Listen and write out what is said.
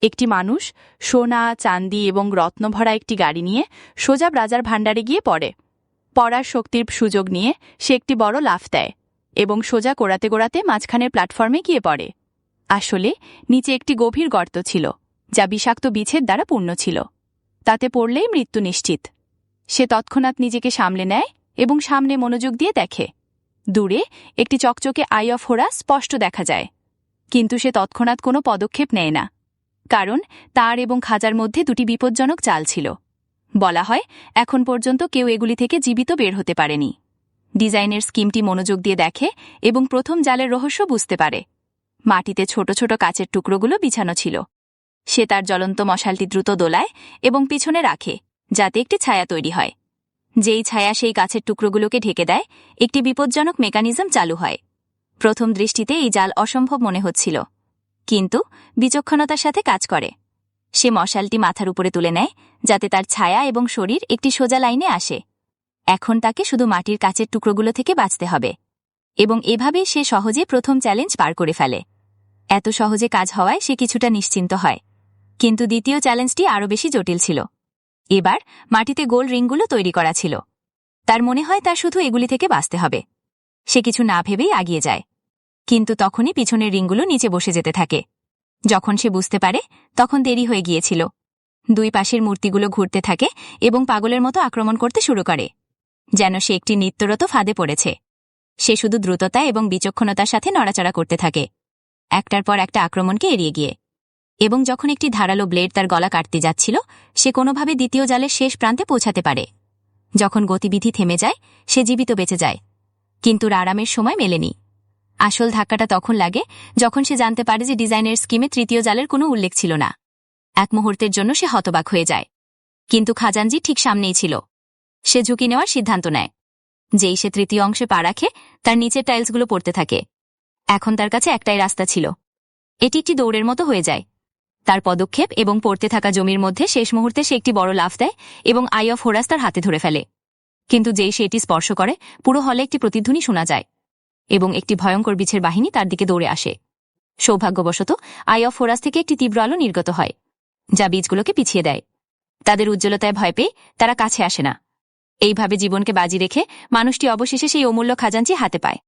একটি মানুষ সোনা চাঁদি এবং রত্নভরা একটি গাড়ি নিয়ে সোজা রাজার ভাণ্ডারে গিয়ে পড়ে। পড়ার শক্তির সুযোগ নিয়ে সে একটি বড় লাফ দেয় এবং সোজা গোড়াতে গোড়াতে মাঝখানের প্ল্যাটফর্মে গিয়ে পড়ে। আসলে নিচে একটি গভীর গর্ত ছিল, যা বিষাক্ত বিছের দ্বারা পূর্ণ ছিল। তাতে পড়লেই মৃত্যু নিশ্চিত। সে তৎক্ষণাৎ নিজেকে সামলে নেয় এবং সামনে মনোযোগ দিয়ে দেখে। দূরে একটি চকচকে আই অফ হোরাস স্পষ্ট দেখা যায়, কিন্তু সে তৎক্ষণাৎ কোনো পদক্ষেপ নেয় না, কারণ তার এবং খাজার মধ্যে দুটি বিপজ্জনক চাল ছিল। বলা হয় এখন পর্যন্ত কেউ এগুলি থেকে জীবিত বের হতে পারেনি। ডিজাইনের স্কিমটি মনোযোগ দিয়ে দেখে এবং প্রথম জালের রহস্য বুঝতে পারে। মাটিতে ছোট ছোট কাচের টুকরোগুলো বিছানো ছিল। সে তার জ্বলন্ত মশালটি দ্রুত দোলায় এবং পিছনে রাখে, যাতে একটি ছায়া তৈরি হয়। যেই ছায়া সেই কাচের টুকরোগুলোকে ঢেকে দেয়, একটি বিপজ্জনক মেকানিজম চালু হয়। প্রথম দৃষ্টিতে এই জাল অসম্ভব মনে হচ্ছিল, কিন্তু বিচক্ষণতার সাথে কাজ করে। সে মশালটি মাথার উপরে তুলে নেয়, যাতে তার ছায়া এবং শরীর একটি সোজা লাইনে আসে। এখন তাকে শুধু মাটির কাচের টুকরোগুলো থেকে বাঁচতে হবে, এবং এভাবেই সে সহজে প্রথম চ্যালেঞ্জ পার করে ফেলে। এত সহজে কাজ হওয়ায় সে কিছুটা নিশ্চিন্ত হয়। কিন্তু দ্বিতীয় চ্যালেঞ্জটি আরও বেশি জটিল ছিল। এবার মাটিতে গোল রিংগুলো তৈরি করা ছিল। তার মনে হয় তার শুধু এগুলি থেকে বাঁচতে হবে। সে কিছু না ভেবেই আগিয়ে যায়, কিন্তু তখনই পিছনের রিংগুলো নিচে বসে যেতে থাকে। যখন সে বুঝতে পারে, তখন দেরি হয়ে গিয়েছিল। দুই পাশের মূর্তিগুলো ঘুরতে থাকে এবং পাগলের মতো আক্রমণ করতে শুরু করে, যেন সে একটি নিত্যরত ফাঁদে পড়েছে। সে শুধু দ্রুততা এবং বিচক্ষণতার সাথে নড়াচড়া করতে থাকে, একটার পর একটা আক্রমণকে এড়িয়ে গিয়ে। এবং যখন একটি ধারালো ব্লেড তার গলা কাটতে যাচ্ছিল, সে কোনোভাবে দ্বিতীয় জালের শেষ প্রান্তে পৌঁছাতে পারে। যখন গতিবিধি থেমে যায়, সে জীবিত বেঁচে যায়, কিন্তু আরামের সময় মেলেনি। আসল ধাক্কাটা তখন লাগে যখন সে জানতে পারে যে ডিজাইনের স্কিমে তৃতীয় জালের কোনো উল্লেখ ছিল না। এক মুহূর্তের জন্য সে হতবাক হয়ে যায়, কিন্তু খাজানজি ঠিক সামনেই ছিল। সে ঝুঁকি নেওয়ার সিদ্ধান্ত নেয়। যেই সে তৃতীয় অংশে পা রাখে, তার নিচের টাইলসগুলো পড়তে থাকে। এখন তার কাছে একটাই রাস্তা ছিল। এটি একটি দৌড়ের মতো হয়ে যায়। তার পদক্ষেপ এবং পড়তে থাকা জমির মধ্যে শেষ মুহূর্তে সে একটি বড় লাফ দেয় এবং আই অফ হোরাস তার হাতে ধরে ফেলে। কিন্তু যেই সে এটি স্পর্শ করে, পুরো হলে একটি প্রতিধ্বনি শোনা যায় এবং একটি ভয়ঙ্কর বিছের বাহিনী তার দিকে দৌড়ে আসে। সৌভাগ্যবশত আই অফ হোরাস থেকে একটি তীব্র আলো নির্গত হয়, যা বীজগুলোকে পিছিয়ে দেয়। তাদের উজ্জ্বলতায় ভয় পেয়ে তারা কাছে আসে না। এইভাবে জীবনকে বাজি রেখে মানুষটি অবশেষে সেই অমূল্য খাজাঞ্চি হাতে পায়।